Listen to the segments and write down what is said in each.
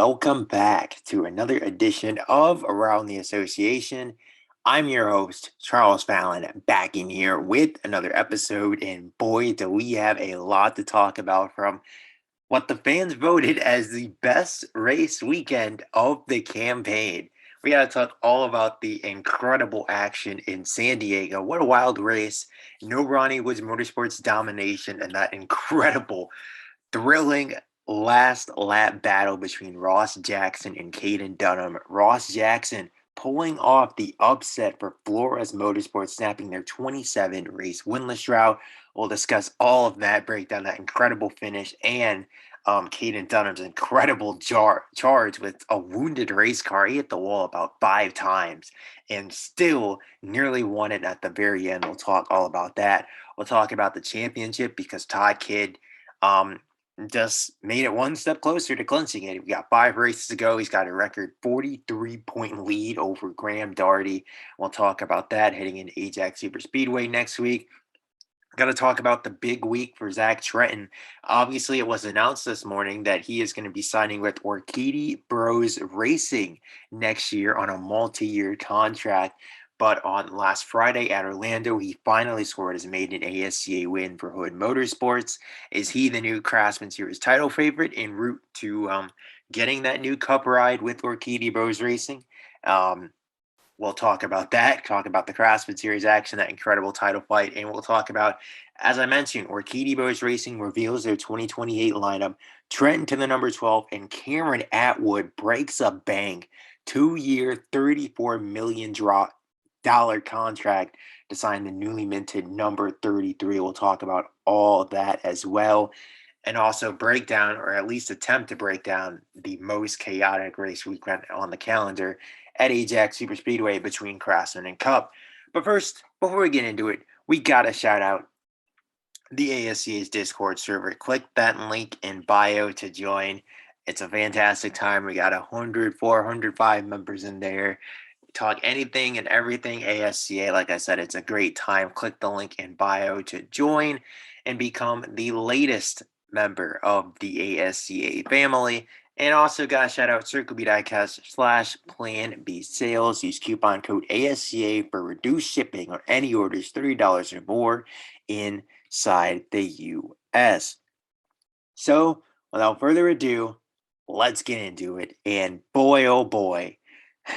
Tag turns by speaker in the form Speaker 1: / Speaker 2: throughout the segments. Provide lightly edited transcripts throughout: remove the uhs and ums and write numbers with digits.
Speaker 1: welcome back to another edition of Around the Association. I'm your host, Charles Fallon, back in here with another episode, and boy, do we have a lot to talk about from what the fans voted as the best race weekend of the campaign. We got to talk all about the incredible action in San Diego. What a wild race. No Ronnie Woods Motorsports domination and that incredible thrilling last lap battle between Ross Jackson and Caden Dunham. Ross Jackson pulling off the upset for Flores Motorsports, snapping their 27 race winless drought. We'll discuss all of that, break down that incredible finish, and Caden Dunham's incredible charge with a wounded race car. He hit the wall about 5 times and still nearly won it at the very end. We'll talk all about that. We'll talk about the championship because Todd Kidd just made it one step closer to clinching it. We got 5 races to go. He's got a record 43-point lead over Graham Doherty. We'll talk about that heading into Ajax Superspeedway next week. Got to talk about the big week for Zach Trenton. Obviously, it was announced this morning that he is going to be signing with Orkedi Bros Racing next year on a multi-year contract. But on last Friday at Orlando, he finally scored his maiden ASCA win for Hood Motorsports. Is he the new Craftsman Series title favorite en route to getting that new Cup ride with Orkedi Bros Racing? We'll talk about that, talk about the Craftsman Series action, that incredible title fight, and we'll talk about, as I mentioned, Orkedi Bros Racing reveals their 2028 lineup, Trenton to the number 12, and Cameron Atwood breaks a bank 2-year, $34 million contract to sign the newly minted number 33. We'll talk about all that as well, and also break down, or at least attempt to break down, the most chaotic race weekend on the calendar at Ajax Superspeedway between Craftsman and Cup. But first, before we get into it, we gotta shout out the ASCA's Discord server. Click that link in bio to join. It's a fantastic time. We got 405 members in there. Talk anything and everything ASCA. Like I said, it's a great time. Click the link in bio to join and become the latest member of the ASCA family. And also got to shout out CircleB.Diecast/Plan B sales. Use coupon code ASCA for reduced shipping on any orders $30 or more inside the U.S. So, without further ado, let's get into it. And boy, oh boy,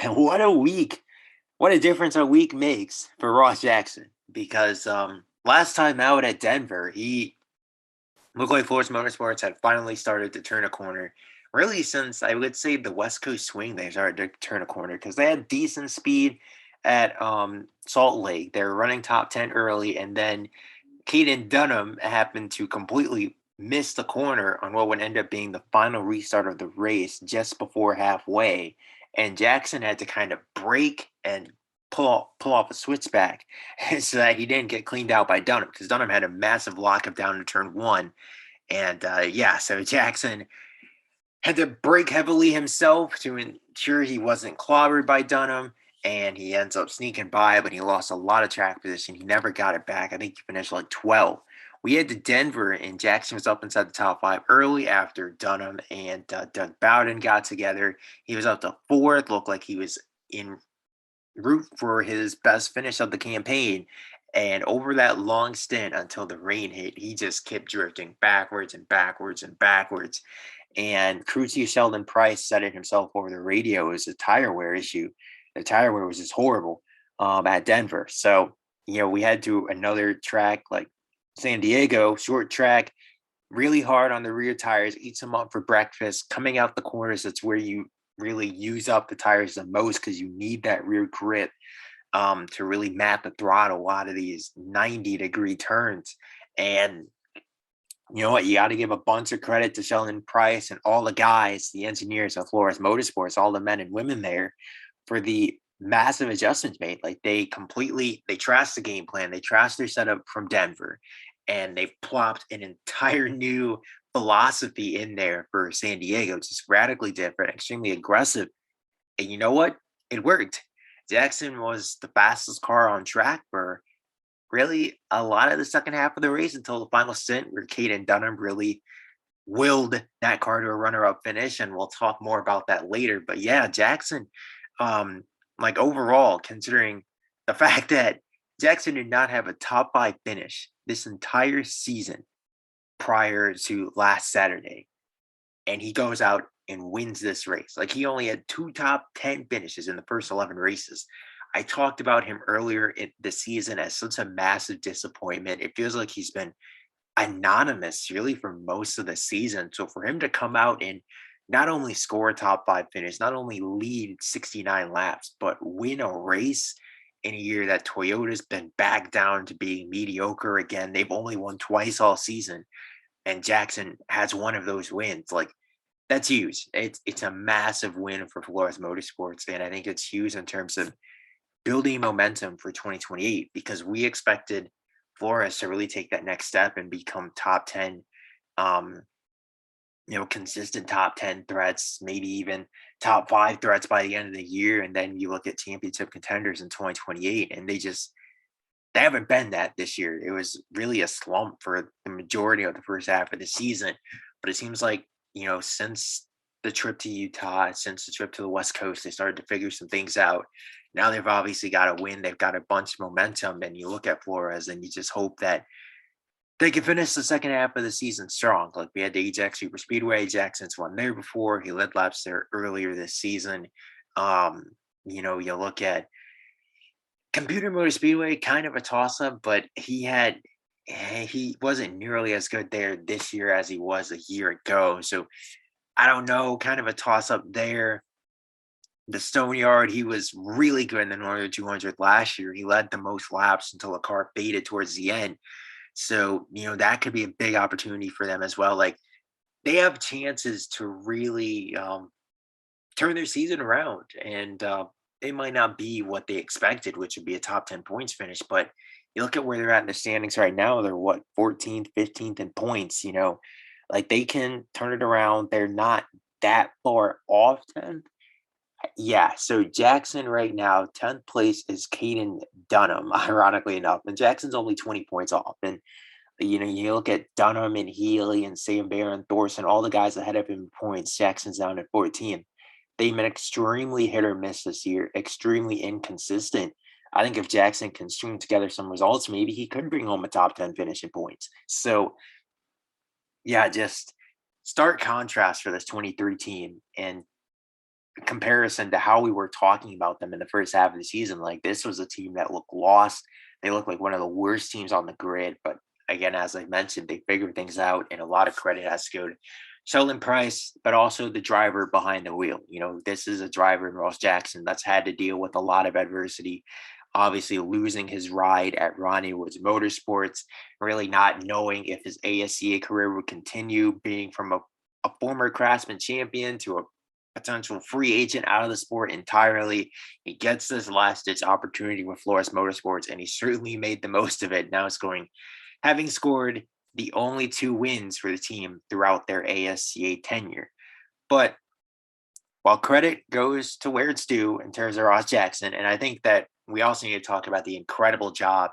Speaker 1: what a week. What a difference a week makes for Ross Jackson. Because last time out at Denver, he looked like Flores Motorsports had finally started to turn a corner. Really, since I would say the West Coast swing, they started to turn a corner because they had decent speed at Salt Lake. They were running top 10 early, and then Caden Dunham happened to completely miss the corner on what would end up being the final restart of the race just before halfway. And Jackson had to kind of brake and pull off a switchback so that he didn't get cleaned out by Dunham, because Dunham had a massive lockup down to turn 1. And so Jackson had to brake heavily himself to ensure he wasn't clobbered by Dunham, and he ends up sneaking by, but he lost a lot of track position. He never got it back. I think he finished like 12. We head to Denver, and Jackson was up inside the top 5 early after Dunham and Doug Bowden got together. He was up to 4th, looked like he was en route for his best finish of the campaign. And over that long stint until the rain hit, he just kept drifting backwards and backwards and backwards. And crew chief Sheldon Price said it himself over the radio. It was a tire wear issue. The tire wear was just horrible at Denver. So, we had to another track like San Diego, short track, really hard on the rear tires, eats them up for breakfast. Coming out the corners, that's where you really use up the tires the most because you need that rear grip to really map the throttle out of these 90-degree turns. And you know what? You got to give a bunch of credit to Sheldon Price and all the guys, the engineers of Flores Motorsports, all the men and women there for the massive adjustments made. Like they trashed the game plan. They trashed their setup from Denver, and they plopped an entire new philosophy in there for San Diego, just radically different, extremely aggressive. And you know what? It worked. Jackson was the fastest car on track for really a lot of the second half of the race until the final stint, where Caden Dunham really willed that car to a runner-up finish, and we'll talk more about that later. But yeah, Jackson, um, like overall, considering the fact that Jackson did not have a top five finish this entire season prior to last Saturday, and he goes out and wins this race. Like he only had two top 10 finishes in the first 11 races. I talked about him earlier in the season as such a massive disappointment. It feels like he's been anonymous really for most of the season. So for him to come out and not only score a top five finish, not only lead 69 laps, but win a race in a year that Toyota's been back down to being mediocre again. They've only won twice all season, and Jackson has one of those wins. Like that's huge. It's a massive win for Flores Motorsports, and I think it's huge in terms of building momentum for 2028 because we expected Flores to really take that next step and become top 10, um, consistent top 10 threats, maybe even top five threats by the end of the year. And then you look at championship contenders in 2028, and they haven't been that this year. It was really a slump for the majority of the first half of the season. But it seems like, since the trip to Utah, since the trip to the West Coast, they started to figure some things out. Now they've obviously got a win. They've got a bunch of momentum. And you look at Flores and you just hope that they can finish the second half of the season strong. Like we had the Ajax Superspeedway. Jackson's won there before. He led laps there earlier this season. Um, you look at Computer Motor Speedway, kind of a toss up, but he wasn't nearly as good there this year as he was a year ago. So I don't know, kind of a toss up there. The Stone Yard, he was really good in the Northern 200 last year. He led the most laps until the car faded towards the end. So, that could be a big opportunity for them as well. Like they have chances to really turn their season around. And it might not be what they expected, which would be a top 10 points finish. But you look at where they're at in the standings right now, they're what, 14th, 15th in points, like they can turn it around. They're not that far off 10th. Yeah. So Jackson right now, 10th place is Caden Dunham, ironically enough. And Jackson's only 20 points off. And you look at Dunham and Healy and Sam Barron, Thorson, all the guys ahead of him in points. Jackson's down at 14. They've been extremely hit or miss this year, extremely inconsistent. I think if Jackson can string together some results, maybe he could bring home a top 10 finish in points. So, yeah, just stark contrast for this 23 team and comparison to how we were talking about them in the first half of the season. Like this was a team that looked lost. They looked like one of the worst teams on the grid. But again, as I mentioned, they figured things out, and a lot of credit has to go to Sheldon Price, but also the driver behind the wheel. This is a driver in Ross Jackson that's had to deal with a lot of adversity. Obviously, losing his ride at Ronnie Woods Motorsports, really not knowing if his ASCA career would continue, being from a former Craftsman champion to a potential free agent out of the sport entirely. He gets this last ditch opportunity with Flores Motorsports, and he certainly made the most of it. Now having scored the only two wins for the team throughout their ASCA tenure. But while credit goes to where it's due in terms of Ross Jackson, and I think that we also need to talk about the incredible job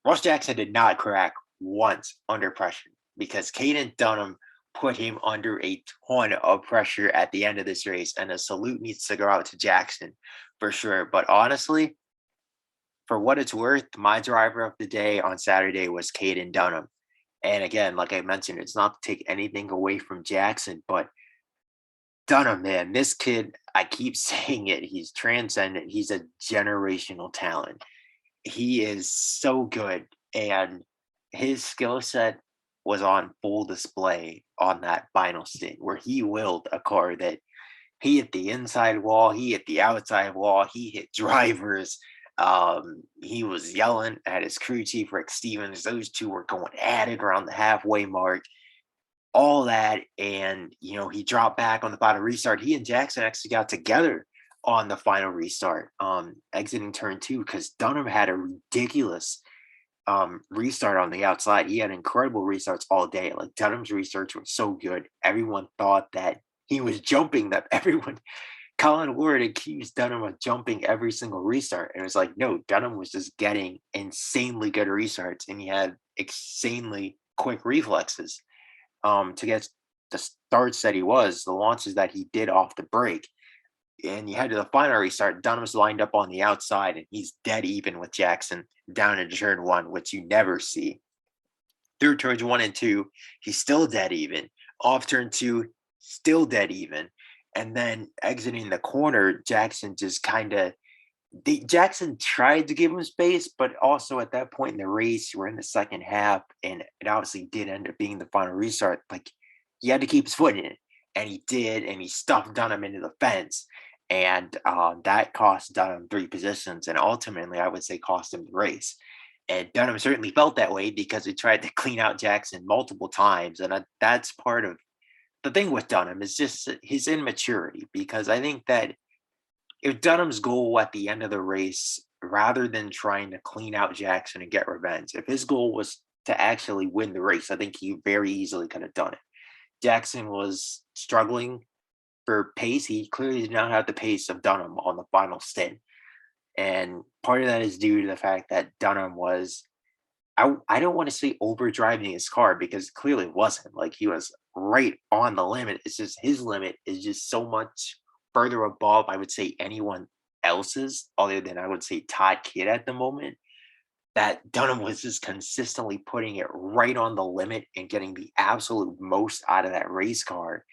Speaker 1: Ross Jackson did not crack once under pressure because Caden Dunham put him under a ton of pressure at the end of this race, and a salute needs to go out to Jackson for sure. But honestly, for what it's worth, my driver of the day on Saturday was Caden Dunham. And again, like I mentioned, it's not to take anything away from Jackson, but Dunham, man, this kid, I keep saying it, he's transcendent. He's a generational talent. He is so good, and his skill set was on full display on that final stint where he willed a car that he hit the inside wall, he hit the outside wall, he hit drivers. He was yelling at his crew chief Rick Stevens. Those two were going at it around the halfway mark. All that, and he dropped back on the final restart. He and Jackson actually got together on the final restart, exiting turn two, because Dunham had a ridiculous restart on the outside. He had incredible restarts all day. Like Dunham's restarts were so good. Everyone thought that he was jumping them. Colin Ward accused Dunham of jumping every single restart. And it was like, no, Dunham was just getting insanely good restarts, and he had insanely quick reflexes to get the starts that he was, the launches that he did off the break. And you head to the final restart, Dunham's lined up on the outside, and he's dead even with Jackson down in turn one, which you never see. Through turns one and two, he's still dead even. Off turn two, still dead even. And then exiting the corner, Jackson just kind of Jackson tried to give him space, but also at that point in the race, we're in the second half, and it obviously did end up being the final restart. Like he had to keep his foot in it, and he did, and he stuffed Dunham into the fence, and that cost Dunham three positions, and ultimately, I would say, cost him the race. And Dunham certainly felt that way because he tried to clean out Jackson multiple times, and that's part of the thing with Dunham is just his immaturity. Because I think that if Dunham's goal at the end of the race, rather than trying to clean out Jackson and get revenge, if his goal was to actually win the race, I think he very easily could have done it. Jackson was struggling for pace. He clearly did not have the pace of Dunham on the final stint. And part of that is due to the fact that Dunham was, I don't want to say overdriving his car because clearly it wasn't. Like he was right on the limit. It's just his limit is just so much further above, I would say, anyone else's, other than I would say Todd Kidd at the moment, that Dunham was just consistently putting it right on the limit and getting the absolute most out of that race car.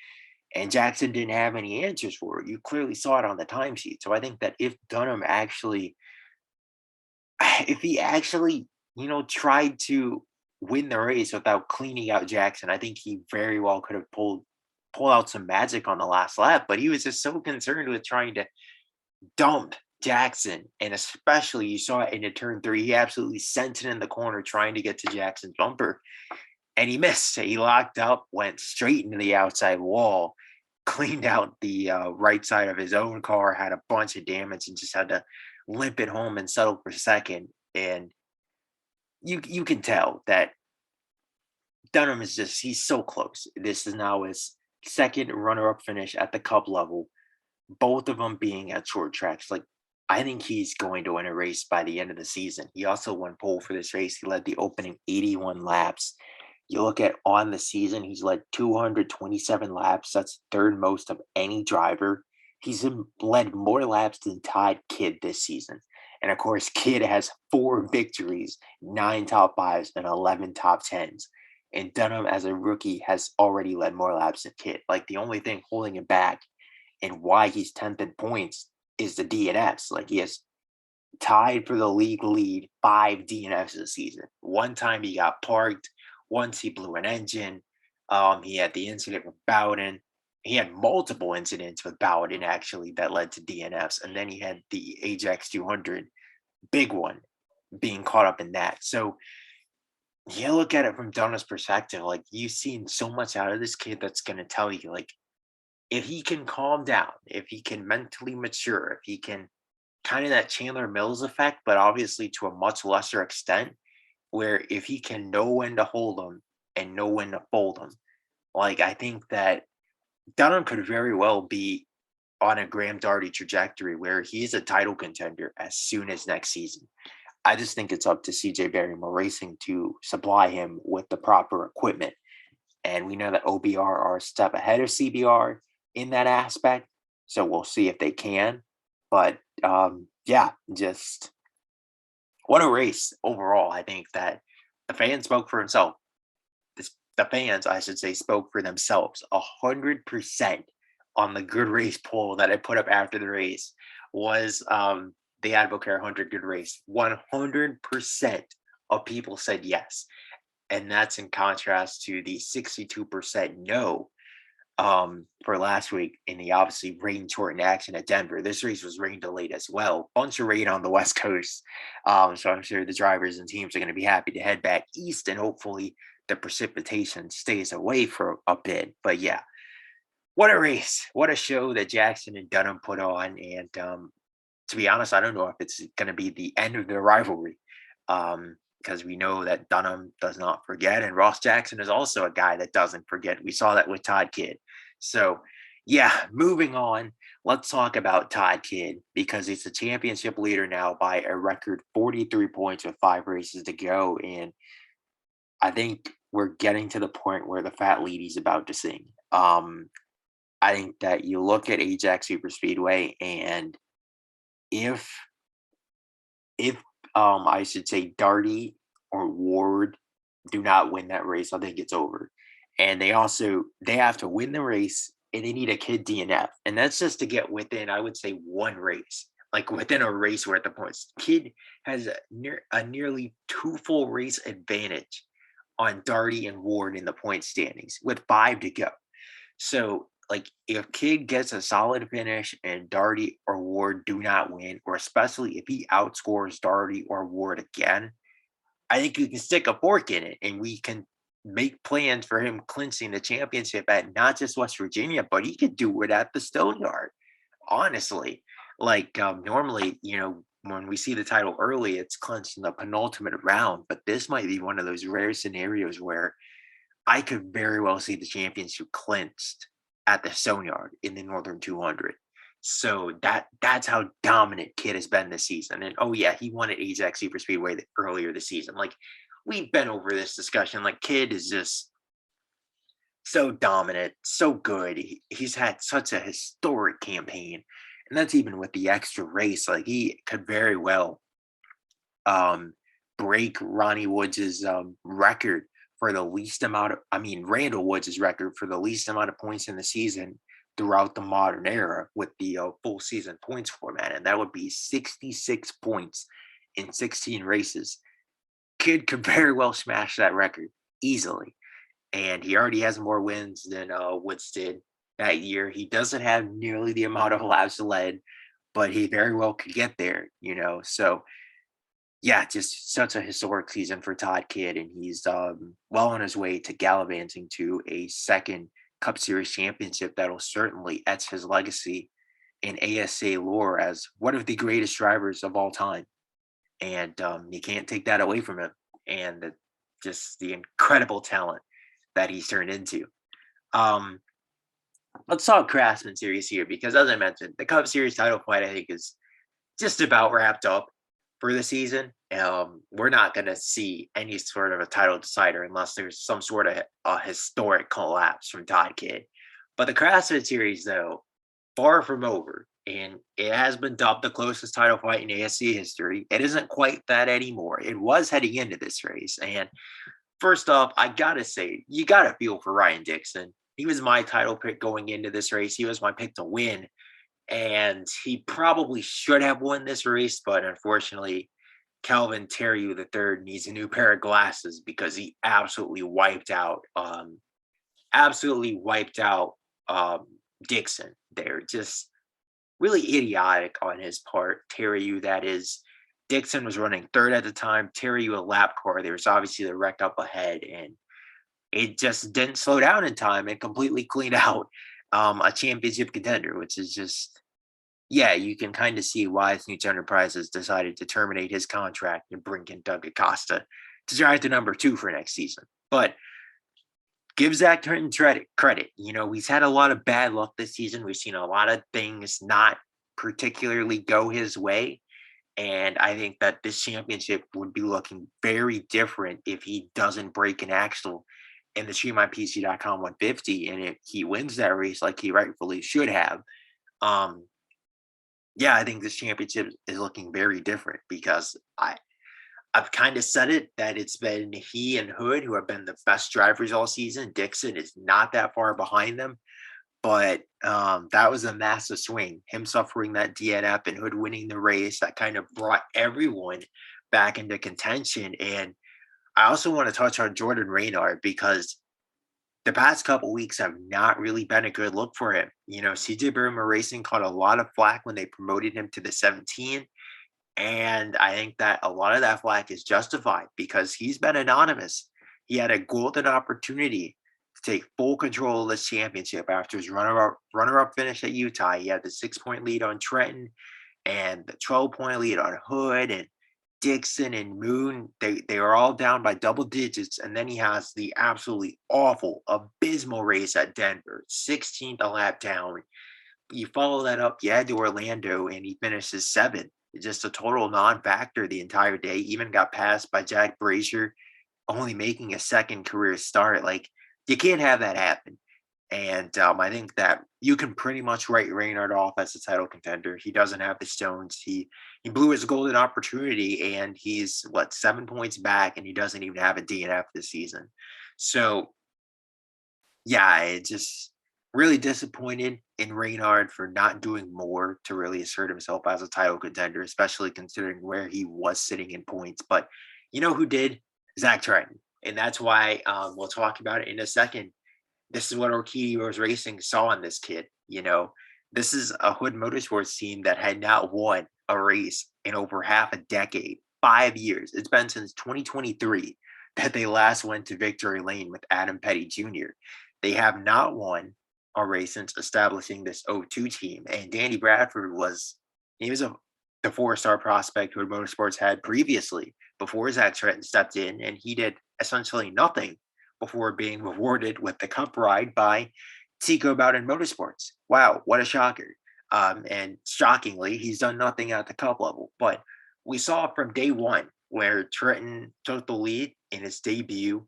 Speaker 1: And Jackson didn't have any answers for it. You clearly saw it on the timesheet. So I think that if Dunham actually, if he actually, tried to win the race without cleaning out Jackson, I think he very well could have pull out some magic on the last lap. But he was just so concerned with trying to dump Jackson, and especially you saw it into turn three. He absolutely sent it in the corner trying to get to Jackson's bumper, and he missed. He locked up, went straight into the outside wall, cleaned out the right side of his own car, had a bunch of damage, and just had to limp it home and settle for second. And you can tell that Dunham is just he's so close. This is now his second runner-up finish at the Cup level, both of them being at short tracks. Like I think he's going to win a race by the end of the season. He also won pole for this race. He led the opening 81 laps. You look at on the season, he's led 227 laps. That's third most of any driver. Led more laps than Todd Kidd this season. And of course, Kidd has 4 victories, 9 top fives, and 11 top tens. And Dunham, as a rookie, has already led more laps than Kidd. Like the only thing holding him back and why he's 10th in points is the DNFs. Like he has tied for the league lead 5 DNFs this season. One time he got parked. Once he blew an engine. He had the incident with Bowden. He had multiple incidents with Bowden actually that led to DNFs. And then he had the Ajax 200, big one, being caught up in that. So you look at it from Donna's perspective, like you've seen so much out of this kid that's going to tell you, like, if he can calm down, if he can mentally mature, if he can kind of that Chandler Mills effect, but obviously to a much lesser extent, where if he can know when to hold them and know when to fold them, like I think that Dunham could very well be on a Graham Darty trajectory where he's a title contender as soon as next season. I just think it's up to CJ Barrymore Racing to supply him with the proper equipment. And we know that OBR are a step ahead of CBR in that aspect. So we'll see if they can. But yeah, just what a race overall. I think that the fans spoke for himself. The fans, I should say, spoke for themselves 100% on the good race poll that I put up after the race was the Advocare 100 good race. 100% of people said yes. And that's in contrast to the 62% no for last week in the obviously rain shortened action at Denver. This race was rain delayed as well. Bunch of rain on the West Coast. So I'm sure the drivers and teams are going to be happy to head back east and hopefully the precipitation stays away for a bit. But yeah, what a race. What a show that Jackson and Dunham put on. And to be honest, I don't know if it's going to be the end of the rivalry. Because we know that Dunham does not forget, and Ross Jackson is also a guy that doesn't forget. We saw that with Todd Kidd. So, yeah, moving on, let's talk about Todd Kidd because he's the championship leader now by a record 43 points with 5 races to go. And I think we're getting to the point where the fat lady's about to sing. Um, I think that you look at Ajax Superspeedway, and if if I should say Darty or Ward do not win that race, I think it's over. And they have to win the race, and they need a Kid DNF, and that's just to get within, I would say, one race, like within a race worth of points. Kid has a nearly two full race advantage on Darty and Ward in the point standings with 5 to go. So, like, if Kid gets a solid finish and Darty or Ward do not win, or especially if he outscores Darty or Ward again, I think you can stick a fork in it, and we can make plans for him clinching the championship at not just West Virginia, but he could do it at the Stone Yard. Honestly, like, normally, when we see the title early, it's clinched in the penultimate round, but this might be one of those rare scenarios where I could very well see the championship clinched at the Stone Yard in the Northern 200. So that's how dominant Kid has been this season. And oh yeah, he won at Ajax Super Speedway earlier this season. Like, we've been over this discussion. Like, Kid is just so dominant, so good. He's had such a historic campaign, and that's even with the extra race. Like, he could very well um, break Ronnie Woods' record for the least amount of, I mean, Randall Woods' record for the least amount of points in the season throughout the modern era with the full season points format. And that would be 66 points in 16 races. Kid could very well smash that record easily. And he already has more wins than Woods did that year. He doesn't have nearly the amount of laps led, but he very well could get there. So yeah, just such a historic season for Todd Kidd, and he's well on his way to gallivanting to a second Cup Series championship that'll certainly etch his legacy in ASA lore as one of the greatest drivers of all time. And you can't take that away from him, and just the incredible talent that he's turned into. Um, let's talk Craftsman Series here, because as I mentioned, the Cup Series title fight, I think, is just about wrapped up for the season. We're not going to see any sort of a title decider unless there's some sort of a historic collapse from Todd Kidd. But the Craftsman Series, though, far from over, and it has been dubbed the closest title fight in ASC history. It isn't quite that anymore. It was heading into this race. And first off, I got to say, you got to feel for Ryan Dixon. He was my title pick going into this race. He was my pick to win. And he probably should have won this race, but unfortunately, Calvin Terriu III needs a new pair of glasses because he absolutely wiped out Dixon there. Just really idiotic on his part. Terriu, that is. Dixon was running third at the time. Terriu, a lap car. There was obviously the wreck up ahead, and it just didn't slow down in time and completely cleaned out a championship contender, which is just, yeah, you can kind of see why Snoots Enterprises decided to terminate his contract and bring in Doug Acosta to drive to number 2 for next season. But give Zach Trenton credit. He's had a lot of bad luck this season. We've seen a lot of things not particularly go his way. And I think that this championship would be looking very different if he doesn't break an axle in the StreamMyPC.com 150, and if he wins that race like he rightfully should have. Yeah, I think this championship is looking very different because I've kind of said it that it's been he and Hood who have been the best drivers all season. Dixon is not that far behind them, but that was a massive swing. Him suffering that DNF and Hood winning the race, that kind of brought everyone back into contention. And I also want to touch on Jordan Reynard because the past couple weeks have not really been a good look for him. CJ Burma Racing caught a lot of flack when they promoted him to the 17. And I think that a lot of that flack is justified because he's been anonymous. He had a golden opportunity to take full control of this championship after his runner-up finish at Utah. He had the 6-point lead on Trenton and the 12-point lead on Hood and Dixon and Moon. They are all down by double digits. And then he has the absolutely awful, abysmal race at Denver, 16th a lap down. You follow that up, to Orlando, and he finishes 7th. Just a total non-factor the entire day. Even got passed by Jack Brazier, only making a second career start. Like, you can't have that happen. And I think that you can pretty much write Reynard off as a title contender. He doesn't have the stones. He blew his golden opportunity, and he's what 7 points back, and he doesn't even have a DNF this season. So yeah, it just really disappointed in Reynard for not doing more to really assert himself as a title contender, especially considering where he was sitting in points. But you know who did? Zach Trenton. And that's why we'll talk about it in a second. This is what Orkedi Bros Racing saw in this kid. This is a Hood Motorsports team that had not won a race in over half a decade, 5 years. It's been since 2023 that they last went to victory lane with Adam Petty Jr. They have not won a race since establishing this O2 team. And Danny Bradford he was the 4-star prospect Hood Motorsports had previously before Zach Trenton stepped in, and he did essentially nothing before being rewarded with the cup ride by Tico Bowden Motorsports. Wow, what a shocker. And shockingly, he's done nothing at the cup level. But we saw from day one where Trenton took the lead in his debut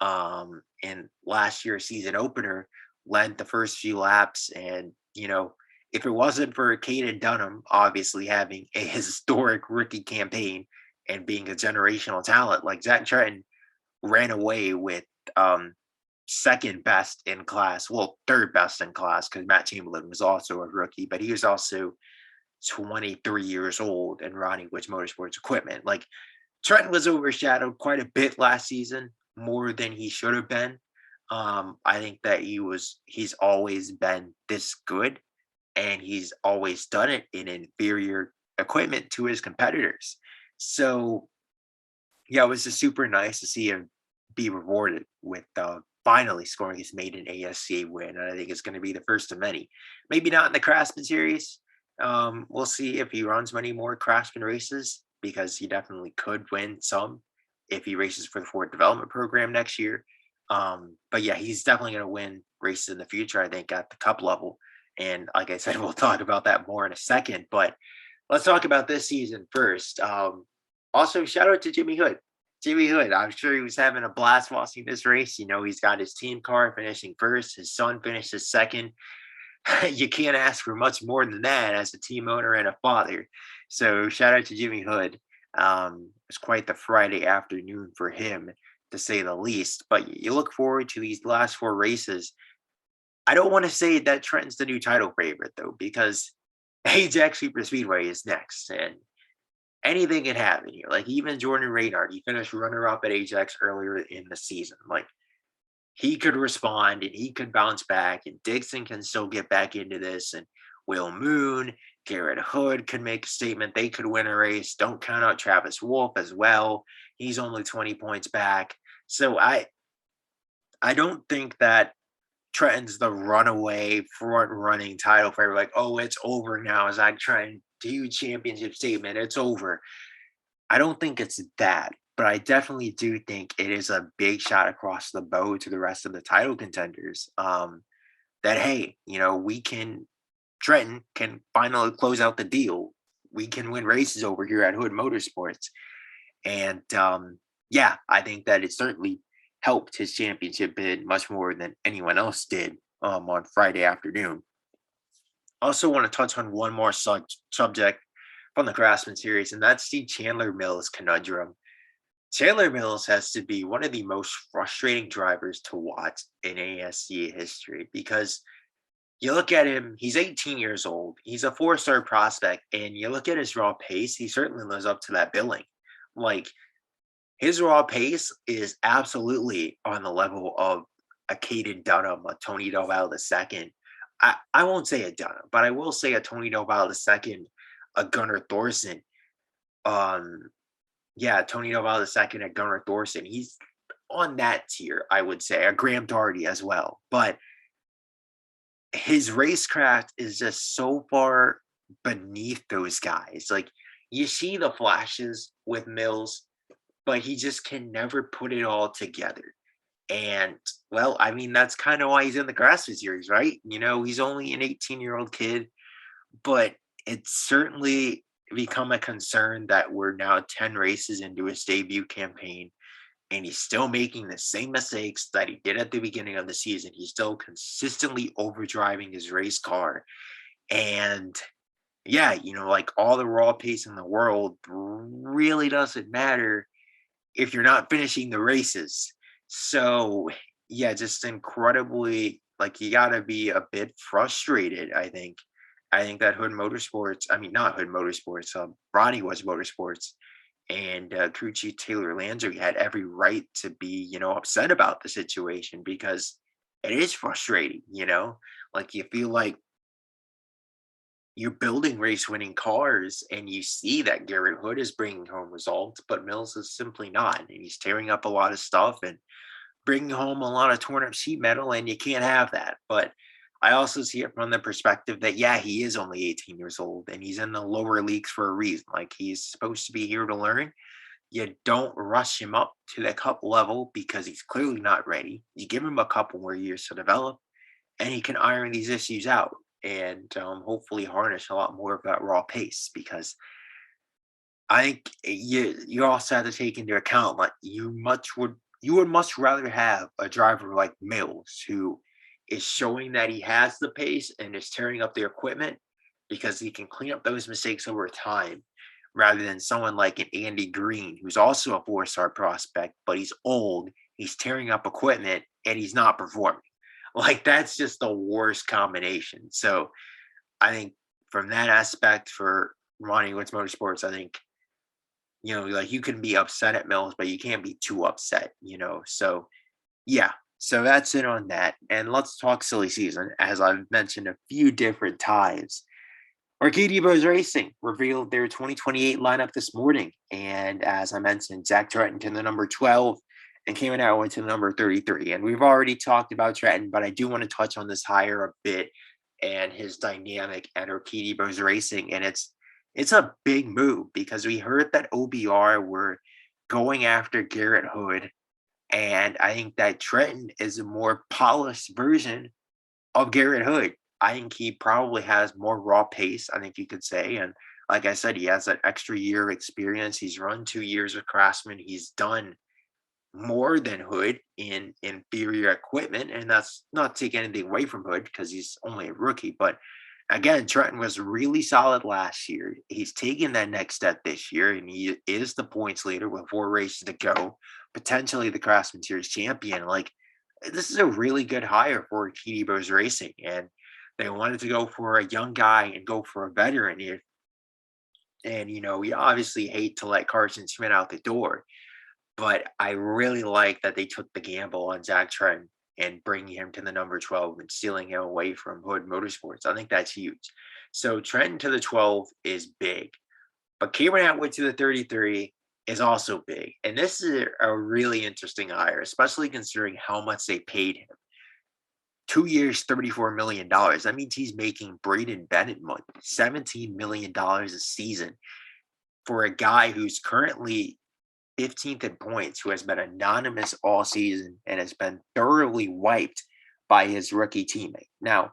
Speaker 1: in last year's season opener, led the first few laps. And, if it wasn't for Caden Dunham obviously having a historic rookie campaign and being a generational talent, like Zach Trenton ran away with second best in class, well, third best in class, because Matt Chamberlain was also a rookie, but he was also 23 years old and riding Which Motorsports equipment. Like Trenton was overshadowed quite a bit last season, more than he should have been. I think that he's always been this good, and he's always done it in inferior equipment to his competitors. So yeah, it was just super nice to see him be rewarded with finally scoring his maiden ASCA win. And I think it's going to be the first of many. Maybe not in the Craftsman Series. We'll see if he runs many more Craftsman races, because he definitely could win some if he races for the Ford Development Program next year. But yeah, he's definitely going to win races in the future, I think, at the cup level. And like I said, we'll talk about that more in a second. But let's talk about this season first. Also, shout out to Jimmy Hood. Jimmy Hood, I'm sure he was having a blast watching this race. He's got his team car finishing first. His son finishes second. You can't ask for much more than that as a team owner and a father. So shout out to Jimmy Hood. It's quite the Friday afternoon for him, to say the least. But you look forward to these last 4 races. I don't want to say that Trenton's the new title favorite, though, because Ajax Superspeedway is next. And anything can happen here. Like even Jordan Reynard, he finished runner-up at Ajax earlier in the season. Like he could respond and he could bounce back, and Dixon can still get back into this, and Will Moon, Garrett Hood could make a statement. They could win a race. Don't count out Travis Wolf as well. He's only 20 points back. So I don't think that Trenton's the runaway front running title favorite. Like, oh, it's over now. As I try and do championship statement, it's over. I don't think it's that, but I definitely do think it is a big shot across the bow to the rest of the title contenders. That hey, Trenton can finally close out the deal. We can win races over here at Hood Motorsports, and yeah, I think that it certainly helped his championship bid much more than anyone else did on Friday afternoon. Also want to touch on one more subject from the Craftsman Series, and that's the Chandler Mills conundrum. Chandler Mills has to be one of the most frustrating drivers to watch in ASCA history, because you look at him, he's 18 years old, he's a 4-star prospect, and you look at his raw pace, he certainly lives up to that billing. Like, his raw pace is absolutely on the level of a Caden Dunham, a Tony Doval II. I won't say a Dunham, but I will say a Tony Doval II, a Gunnar Thorson. Tony Doval II, a Gunnar Thorson. He's on that tier, I would say, a Graham Darty as well. But his racecraft is just so far beneath those guys. Like, you see the flashes with Mills, but he just can never put it all together. And, well, I mean, that's kind of why he's in the Craftsman Series, right? He's only an 18-year-old kid, but it's certainly become a concern that we're now 10 races into his debut campaign, and he's still making the same mistakes that he did at the beginning of the season. He's still consistently overdriving his race car. And yeah, like all the raw pace in the world really doesn't matter if you're not finishing the races. So, yeah, just incredibly like you got to be a bit frustrated, I think. I think that Hood Motorsports, I mean, not Hood Motorsports, Ronnie was Motorsports, and crew chief Taylor Landry had every right to be, upset about the situation because it is frustrating, like you feel like you're building race winning cars and you see that Garrett Hood is bringing home results, but Mills is simply not. And he's tearing up a lot of stuff and bringing home a lot of torn up sheet metal, and you can't have that. But I also see it from the perspective that, yeah, he is only 18 years old and he's in the lower leagues for a reason. Like he's supposed to be here to learn. You don't rush him up to the cup level because he's clearly not ready. You give him a couple more years to develop and he can iron these issues out and hopefully harness a lot more of that raw pace because I think you also have to take into account like you would much rather have a driver like Mills who is showing that he has the pace and is tearing up the equipment because he can clean up those mistakes over time rather than someone like an Andy Green who's also a four-star prospect but he's old, he's tearing up equipment and he's not performing. Like that's just the worst combination. So I think from that aspect for Ronnie Woods Motorsports, I think, like you can be upset at Mills, but you can't be too upset. So yeah. So that's it on that. And let's talk silly season. As I've mentioned a few different times. Orkedi Bros Racing revealed their 2028 lineup this morning. And as I mentioned, Zach Trenton to the number 12 and Cayman Atwood to the number 33. And we've already talked about Trenton, but I do want to touch on this hire a bit and his dynamic at Orkedi Bros Racing. And it's a big move because we heard that OBR were going after Garrett Hood. And I think that Trenton is a more polished version of Garrett Hood. I think he probably has more raw pace, I think you could say. And like I said, he has that extra year of experience. He's run 2 years with Craftsman. He's done more than Hood in inferior equipment. And that's not taking anything away from Hood because he's only a rookie. But again, Trenton was really solid last year. He's taking that next step this year, and he is the points leader with 4 races to go, potentially the Craftsman Series champion. Like, this is a really good hire for Orkedi Bros Racing, and they wanted to go for a young guy and go for a veteran here. And we obviously hate to let Carson Smith out the door, but I really like that they took the gamble on Zach Trenton and bringing him to the number 12 and stealing him away from Hood Motorsports. I think that's huge. So Trenton to the 12 is big, but Cameron Atwood to the 33 is also big. And this is a really interesting hire, especially considering how much they paid him. 2 years, $34 million. That means he's making Braden Bennett money, $17 million a season for a guy who's currently 15th in points, who has been anonymous all season and has been thoroughly wiped by his rookie teammate. Now,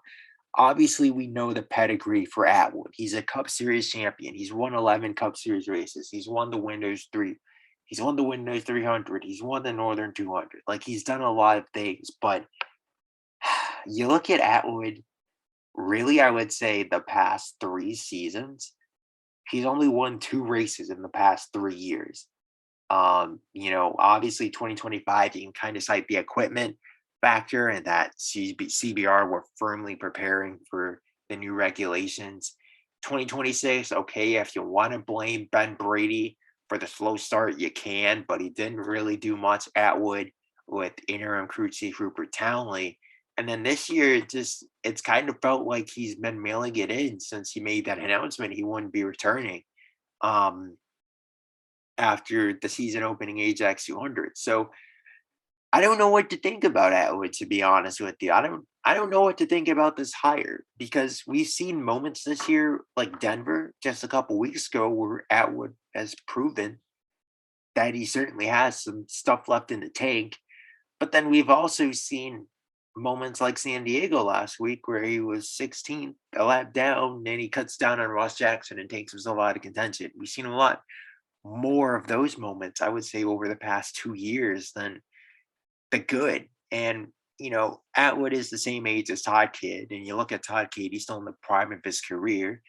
Speaker 1: obviously, we know the pedigree for Atwood. He's a Cup Series champion. He's won 11 Cup Series races. He's won the Windows 3. He's won the Windows 300. He's won the Northern 200. Like, he's done a lot of things. But you look at Atwood, really, I would say the past 3 seasons, he's only won 2 races in the past 3 years. Obviously 2025, you can kind of cite the equipment factor and that CBR were firmly preparing for the new regulations. 2026, okay, if you want to blame Ben Brady for the slow start, you can, but he didn't really do much. Atwood with interim crew chief Rupert Townley. And then this year, it's kind of felt like he's been mailing it in since he made that announcement he wouldn't be returning. After the season opening Ajax 200. So I don't know what to think about Atwood, to be honest with you. I don't know what to think about this hire because we've seen moments this year like Denver just a couple weeks ago where Atwood has proven that he certainly has some stuff left in the tank. But then we've also seen moments like San Diego last week where he was 16th, a lap down, and he cuts down on Ross Jackson and takes himself out of contention. We've seen a lot more of those moments, I would say, over the past 2 years than the good. And, Atwood is the same age as Todd Kidd. And you look at Todd Kidd, he's still in the prime of his career,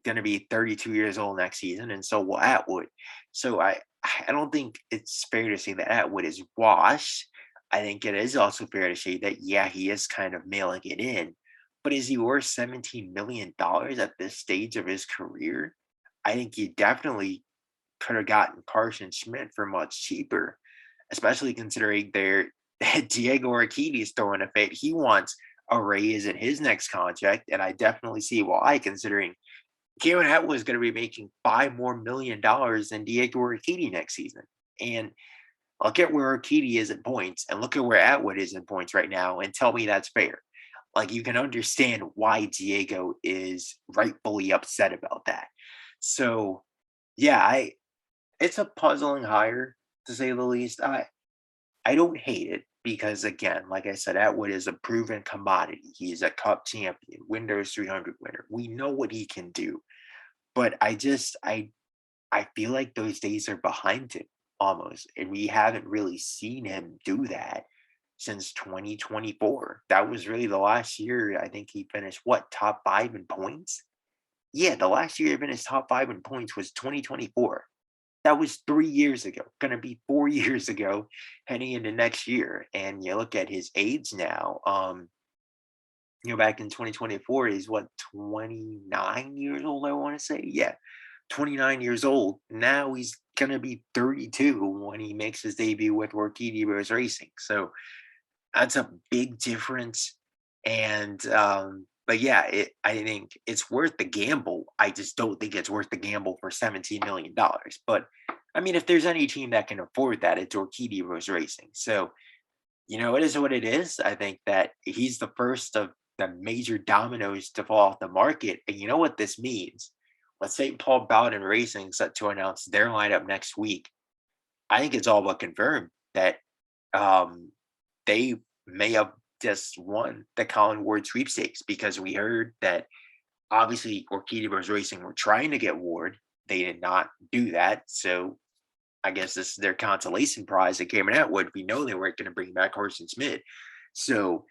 Speaker 1: going to be 32 years old next season. And so will Atwood. So I don't think it's fair to say that Atwood is washed. I think it is also fair to say that, yeah, he is kind of mailing it in. But is he worth $17 million at this stage of his career? I think he definitely could have gotten Carson Schmidt for much cheaper, especially considering their Diego Orkidi is throwing a fit. He wants a raise in his next contract, and I definitely see why, considering Cameron Atwood is going to be making $5 more million than Diego Orkidi next season. And look at where Orkidi is in points, and look at where Atwood is in points right now, and tell me that's fair. Like, you can understand why Diego is rightfully upset about that. So yeah, I it's a puzzling hire, to say the least. I don't hate it because, again, like I said, Atwood is a proven commodity. He's a Cup champion, Windows 300 winner. We know what he can do, but I feel like those days are behind him almost, and we haven't really seen him do that since 2024. That was really the last year. I think he finished what, top five in points? Yeah, the last year he finished top five in points was 2024. That was 3 years ago, gonna be 4 years ago heading into next year, and you look at his age now, back in 2024, he's what, 29 years old, I wanna say? Yeah, 29 years old. Now he's gonna be 32 when he makes his debut with Orkedi Bros Racing, so that's a big difference. And but yeah, I think it's worth the gamble. I just don't think it's worth the gamble for $17 million. But I mean, if there's any team that can afford that, it's Orkidi Rose Racing. So, it is what it is. I think that he's the first of the major dominoes to fall off the market. And you know what this means? Let's say Paul Bowden Racing set to announce their lineup next week. I think it's all but confirmed that um, they may have just won the Colin Ward sweepstakes, because we heard that obviously Orkidi Bros Racing were trying to get Ward. They did not do that. So I guess this is their consolation prize that came in Atwood. We know they weren't going to bring back Carson Smith. So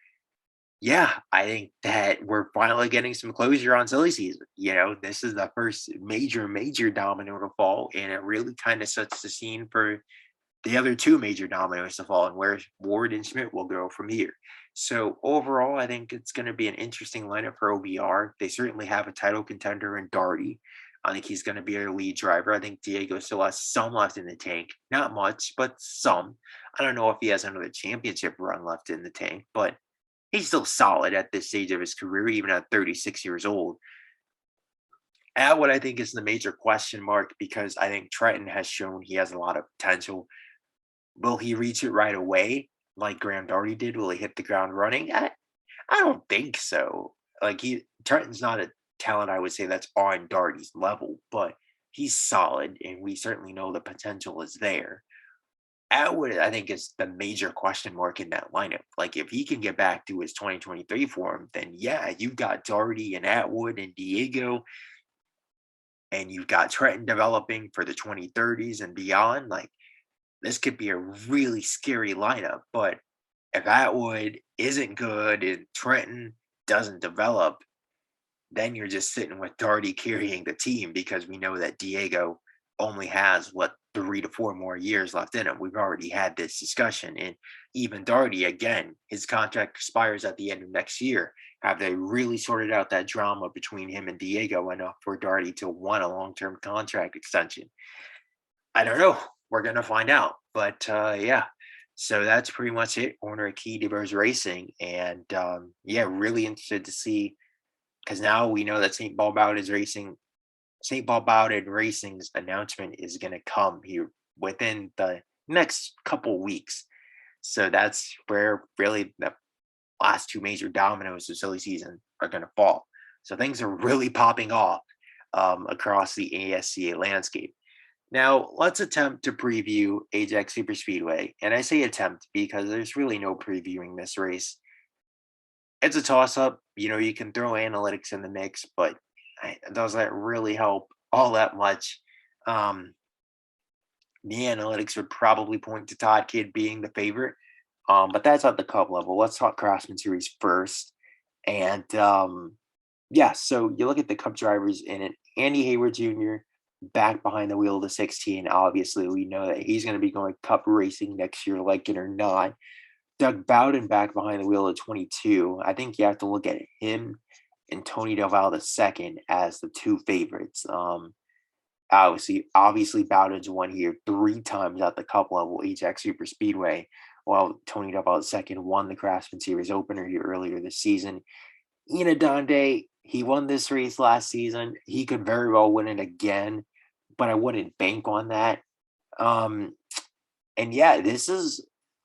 Speaker 1: yeah, I think that we're finally getting some closure on silly season. This is the first major domino to fall, and it really kind of sets the scene for the other two major dominoes to fall, and where Ward and Schmidt will go from here. So overall, I think it's going to be an interesting lineup for OBR. They certainly have a title contender in Darty. I think he's going to be their lead driver. I think Diego still has some left in the tank. Not much, but some. I don't know if he has another championship run left in the tank, but he's still solid at this stage of his career, even at 36 years old. At what I think is the major question mark, because I think Trenton has shown he has a lot of potential. Will he reach it right away like Graham Darty did? Will he hit the ground running? I don't think so. Like, Trenton's not a talent, I would say, that's on Darty's level, but he's solid, and we certainly know the potential is there. Atwood, I think, is the major question mark in that lineup. Like, if he can get back to his 2023 form, then yeah, you've got Darty and Atwood and Diego, and you've got Trenton developing for the 2030s and beyond. Like, this could be a really scary lineup. But if Atwood isn't good and Trenton doesn't develop, then you're just sitting with Darty carrying the team, because we know that Diego only has what, 3 to 4 more years left in him. We've already had this discussion. And even Darty, again, his contract expires at the end of next year. Have they really sorted out that drama between him and Diego enough for Darty to want a long-term contract extension? I don't know. We're gonna find out. But yeah. So that's pretty much it on Orkedi Bros Racing. And yeah, really interested to see, because now we know that St. Paul Bowden Racing's announcement is gonna come here within the next couple weeks. So that's where really the last two major dominoes of silly season are gonna fall. So things are really popping off across the ASCA landscape. Now, let's attempt to preview Ajax Superspeedway. And I say attempt because there's really no previewing this race. It's a toss up. You can throw analytics in the mix, but does that really help all that much? Um, the analytics would probably point to Todd Kidd being the favorite. But that's at the Cup level. Let's talk Craftsman Series first. And yeah, so you look at the Cup drivers in it. Andy Hayward Jr. back behind the wheel of the 16. Obviously, we know that he's going to be going Cup racing next year, like it or not. Doug Bowden back behind the wheel of 22. I think you have to look at him and Tony Doval II as the two favorites. Obviously, Bowden's won here 3 times at the Cup level, Ajax Superspeedway, while Tony Doval II won the Craftsman Series opener here earlier this season. Ian Adonde, he won this race last season. He could very well win it again, but I wouldn't bank on that. Um, and yeah, this is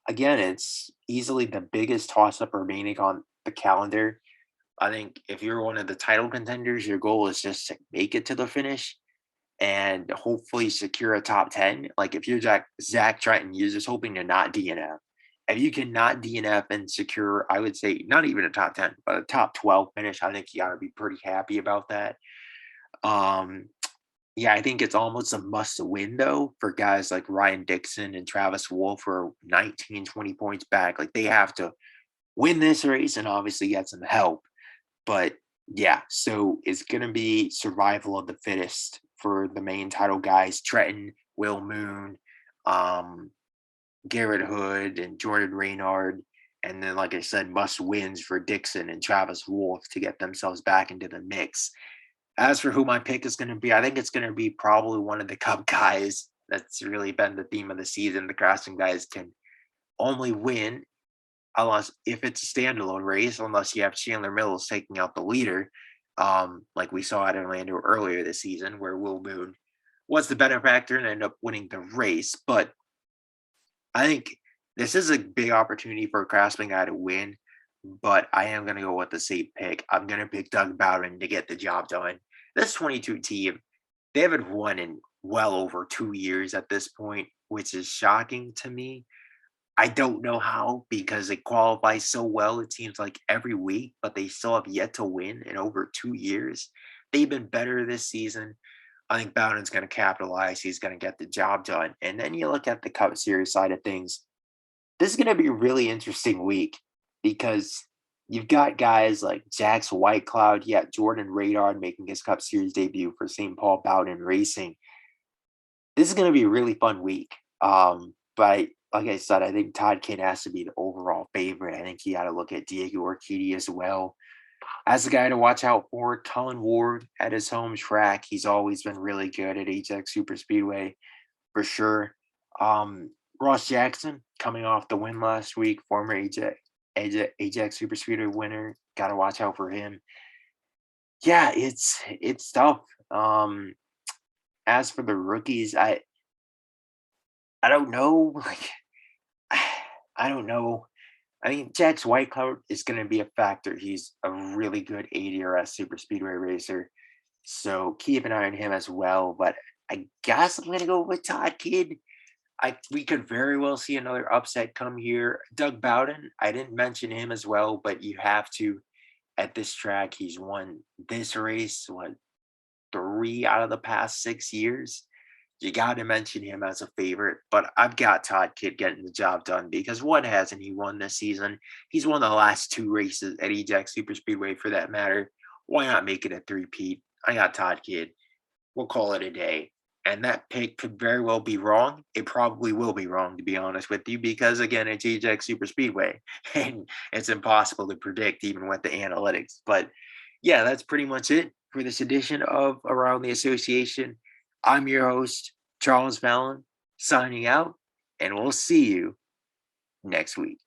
Speaker 1: again, it's easily the biggest toss up remaining on the calendar. I think if you're one of the title contenders, your goal is just to make it to the finish and hopefully secure a top 10. Like if you're Zach Trenton, you're just hoping to not DNF. If you cannot DNF and secure, I would say not even a top 10, but a top 12 finish, I think you got to be pretty happy about that. Um, yeah, I think it's almost a must win though for guys like Ryan Dixon and Travis Wolf who are 19, 20 points back. Like they have to win this race and obviously get some help. But yeah, so it's going to be survival of the fittest for the main title guys, Trenton, Will Moon, um, Garrett Hood, and Jordan Reynard. And then, like I said, must wins for Dixon and Travis Wolf to get themselves back into the mix. As for who my pick is going to be, I think it's going to be probably one of the Cup guys. That's really been the theme of the season. The Craftsman guys can only win unless if it's a standalone race, unless you have Chandler Mills taking out the leader, like we saw at Orlando earlier this season, where Will Moon was the benefactor and ended up winning the race. But I think this is a big opportunity for a Craftsman guy to win. But I am going to go with the safe pick. I'm going to pick Doug Bowden to get the job done. This 22 team, they haven't won in well over 2 years at this point, which is shocking to me. I don't know how because they qualify so well, it seems like every week, but they still have yet to win in over 2 years. They've been better this season. I think Bowden's going to capitalize. He's going to get the job done. And then you look at the Cup Series side of things. This is going to be a really interesting week because you've got guys like Jax Whitecloud, Jordan Radar making his Cup Series debut for St. Paul Bowden Racing. This is going to be a really fun week. But like I said, I think Todd Kidd has to be the overall favorite. I think you got to look at Diego Orkedi as well as the guy to watch out for. Cullen Ward at his home track. He's always been really good at Ajax Superspeedway for sure. Ross Jackson coming off the win last week, former Ajax Superspeedway winner. Got to watch out for him. Yeah, it's tough. As for the rookies, I don't know. Like, I don't know. I mean, Jax Whitecloud is going to be a factor. He's a really good ADRS super speedway racer. So keep an eye on him as well. But I guess I'm going to go with Todd Kidd. We could very well see another upset come here. Doug Bowden, I didn't mention him as well, but you have to at this track. He's won this race, 3 out of the past 6 years. You got to mention him as a favorite, but I've got Todd Kidd getting the job done because what hasn't he won this season? He's won the last 2 races at Ajax Superspeedway for that matter. Why not make it a three-peat? I got Todd Kidd. We'll call it a day. And that pick could very well be wrong. It probably will be wrong, to be honest with you, because again, it's Ajax Superspeedway and it's impossible to predict even with the analytics. But yeah, that's pretty much it for this edition of Around the Association. I'm your host, Charles Fallon, signing out, and we'll see you next week.